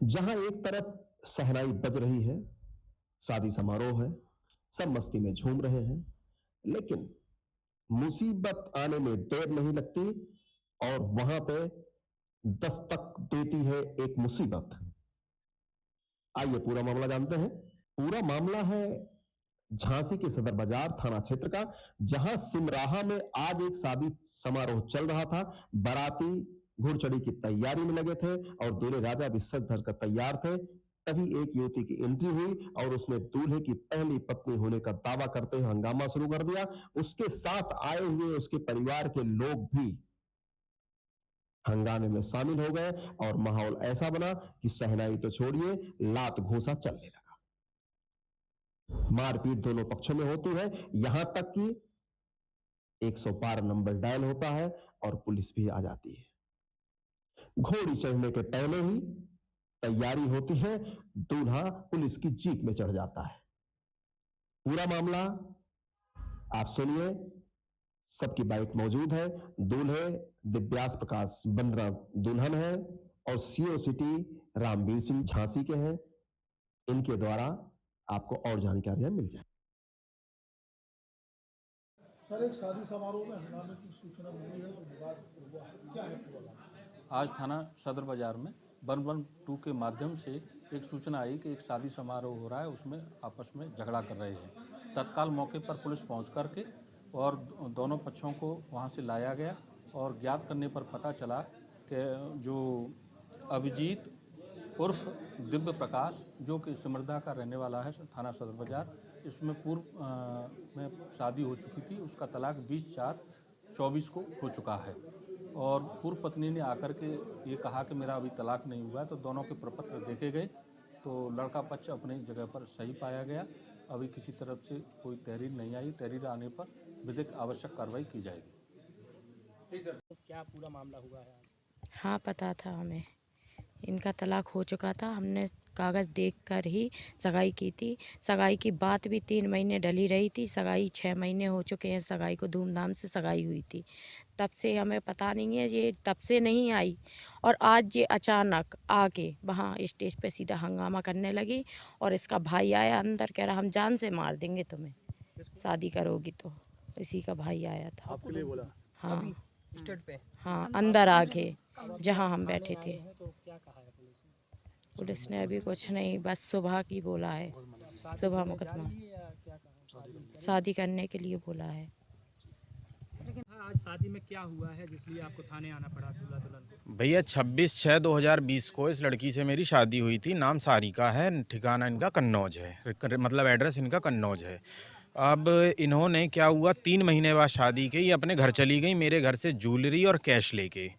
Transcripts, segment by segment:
जहां एक तरफ शहनाई बज रही है, शादी समारोह है, सब मस्ती में झूम रहे हैं, लेकिन मुसीबत आने में देर नहीं लगती और वहां पे दस्तक देती है एक मुसीबत। आइए पूरा मामला जानते हैं। पूरा मामला है झांसी के सदर बाजार थाना क्षेत्र का, जहां सिमराहा में आज एक शादी समारोह चल रहा था। बाराती घुड़चढ़ी की तैयारी में लगे थे और दूल्हे राजा भी सज धज कर तैयार थे। तभी एक युवती की एंट्री हुई और उसने दूल्हे की पहली पत्नी होने का दावा करते हुए हंगामा शुरू कर दिया। उसके साथ आए हुए उसके परिवार के लोग भी हंगामे में शामिल हो गए और माहौल ऐसा बना कि शहनाई तो छोड़िए, लात घूंसा चलने लगा। मारपीट दोनों पक्षों में होती है, यहां तक कि 112 नंबर डायल होता है और पुलिस भी आ जाती है। घोड़ी चढ़ने के पहले ही तैयारी होती है, दूल्हा पुलिस की जीप में चढ़ जाता है। पूरा मामला आप सुनिए, सबकी बाइक मौजूद है। दूल्हे दिव्यास प्रकाश बंद्रा दुल्हन है और सीओ सिटी रामवीर सिंह झांसी के हैं। इनके द्वारा आपको और जानकारियां मिल जाए। सर, एक शादी समारोह में हंगामे की सूचना मिली है, विवाद हुआ है, क्या है पूरा? आज थाना सदर बाजार में 112 के माध्यम से एक सूचना आई कि एक शादी समारोह हो रहा है, उसमें आपस में झगड़ा कर रहे हैं। तत्काल मौके पर पुलिस पहुंच करके और दोनों पक्षों को वहां से लाया गया और ज्ञात करने पर पता चला कि जो अभिजीत उर्फ दिव्य प्रकाश, जो कि सिमरदा का रहने वाला है, थाना सदर बाजार, इसमें पूर्व में शादी हो चुकी थी। उसका तलाक 20/4/24 को हो चुका है और पूर्व पत्नी ने आकर के ये कहा कि मेरा अभी तलाक नहीं हुआ है। तो दोनों के प्रपत्र देखे गए तो लड़का पक्ष अपनी जगह पर सही पाया गया। अभी किसी तरफ से कोई तहरीर नहीं आई। तहरीर आने पर विधिक आवश्यक कार्रवाई की जाएगी। तो क्या पूरा मामला हुआ है आज? हाँ, पता था हमें। इनका तलाक हो चुका था। हमने कागज़ देखकर ही सगाई की थी। सगाई की बात भी 3 महीने डली रही थी। सगाई 6 महीने हो चुके हैं। सगाई को धूमधाम से सगाई हुई थी। तब से हमें पता नहीं है, ये तब से नहीं आई और आज ये अचानक आके वहाँ स्टेज पे सीधा हंगामा करने लगी और इसका भाई आया अंदर, कह रहा हम जान से मार देंगे तुम्हें, शादी करोगी तो। इसी का भाई आया था। आपके लिए बोला? हाँ स्टेट पे? हाँ, अंदर आके जहाँ हम बैठे थे। तो क्या कहा है पुलिस ने? पुलिस ने अभी कुछ नहीं, बस सुबह की बोला है। सुबह मुकदमा या क्या कहा? शादी करने के लिए बोला है। आज शादी में क्या हुआ है जिसलिए आपको थाने आना पड़ा दूल्हा दुल्हन को? भैया 26/6/2020 को इस लड़की से मेरी शादी हुई थी। नाम सारिका है, ठिकाना इनका कन्नौज है, मतलब एड्रेस इनका कन्नौज है। अब इन्होंने क्या हुआ, 3 महीने बाद शादी की, अपने घर चली गई मेरे घर से ज्वेलरी और कैश लेके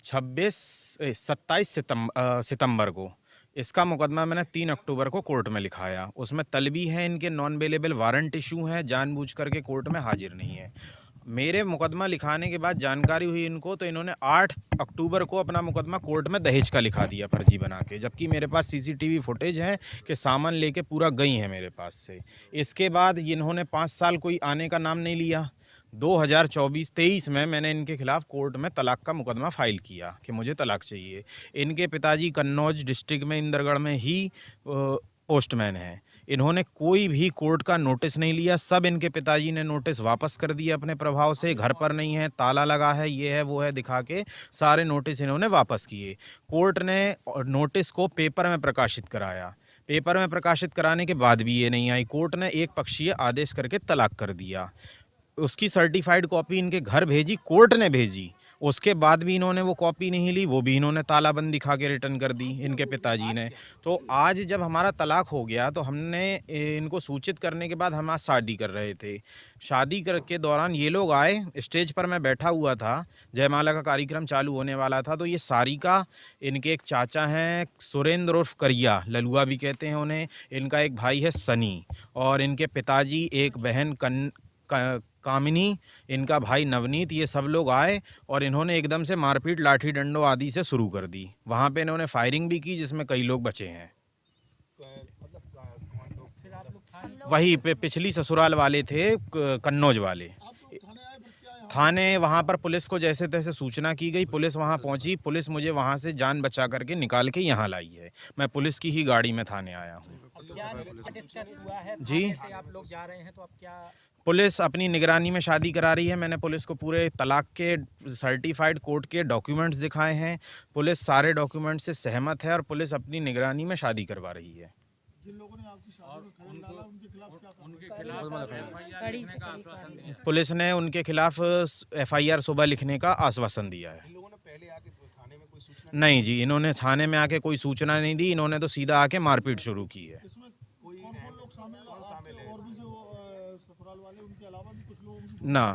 27 सितंबर को। इसका मुकदमा मैंने 3 अक्टूबर को कोर्ट में लिखाया। उसमें तलबी है, इनके नॉन अवेलेबल वारंट इशू हैं, जानबूझ करके कोर्ट में हाजिर नहीं है। मेरे मुकदमा लिखाने के बाद जानकारी हुई इनको, तो इन्होंने 8 अक्टूबर को अपना मुकदमा कोर्ट में दहेज का लिखा दिया फर्जी बना के, जबकि मेरे पास सीसीटीवी फुटेज है कि सामान लेके पूरा गई है मेरे पास से। इसके बाद इन्होंने 5 साल कोई आने का नाम नहीं लिया। 2024-23 में मैंने इनके खिलाफ कोर्ट में तलाक का मुकदमा फाइल किया कि मुझे तलाक चाहिए। इनके पिताजी कन्नौज डिस्ट्रिक्ट में इंदरगढ़ में ही पोस्टमैन हैं। इन्होंने कोई भी कोर्ट का नोटिस नहीं लिया। सब इनके पिताजी ने नोटिस वापस कर दिए अपने प्रभाव से। घर पर नहीं है, ताला लगा है, ये है वो है दिखा के सारे नोटिस इन्होंने वापस किए। कोर्ट ने नोटिस को पेपर में प्रकाशित कराया। पेपर में प्रकाशित कराने के बाद भी ये नहीं आई। कोर्ट ने एक पक्षीय आदेश करके तलाक कर दिया। उसकी सर्टिफाइड कॉपी इनके घर भेजी, कोर्ट ने भेजी, उसके बाद भी इन्होंने वो कॉपी नहीं ली। वो भी इन्होंने तालाबंद दिखा के रिटर्न कर दी इनके पिताजी ने। तो आज जब हमारा तलाक हो गया तो हमने इनको सूचित करने के बाद हम आज शादी कर रहे थे। शादी के दौरान ये लोग आए, स्टेज पर मैं बैठा हुआ था, जयमाला का कार्यक्रम चालू होने वाला था। तो ये सारिका, इनके एक चाचा हैं सुरेंद्र उर्फ करिया, ललुआ भी कहते हैं उन्हें, इनका एक भाई है सनी और इनके पिताजी, एक बहन कामिनी, इनका भाई नवनीत, ये सब लोग आए और इन्होंने एकदम से मारपीट लाठी डंडों आदि से शुरू कर दी। वहाँ पे इन्होंने फायरिंग भी की जिसमें कई लोग बचे हैं। वही पिछली ससुराल वाले थे, कन्नौज वाले। आप लोग थाने आए, फिर क्या यहाँ थाने वहाँ पर पुलिस को जैसे तैसे सूचना की गई, पुलिस वहाँ पहुँची, पुलिस मुझे वहाँ से जान बचा करके निकाल के यहाँ लाई है। मैं पुलिस की ही गाड़ी में थाने आया हूँ। अब क्या डिस्कस हुआ है जी। थाने से आप लोग जा रहे हैं तो अब क्या पुलिस अपनी निगरानी में शादी करा रही है। मैंने पुलिस को पूरे तलाक के सर्टिफाइड कोर्ट के डॉक्यूमेंट्स दिखाए हैं। पुलिस सारे डॉक्यूमेंट्स से सहमत है और पुलिस अपनी निगरानी में शादी करवा रही है। जिन लोगों ने आपकी शादी में खलल डाला उनके खिलाफ क्या कड़ी से कड़ी कार्रवाई। पुलिस ने उनके खिलाफ FIR सुबह लिखने का आश्वासन दिया है। नहीं जी, इन्होंने थाने में आके कोई सूचना नहीं दी, इन्होंने तो सीधा आके मारपीट शुरू की है। इसमें कौन कौन लोग शामिल है और भी जो ससुराल वाले उनके अलावा भी कुछ लोग ना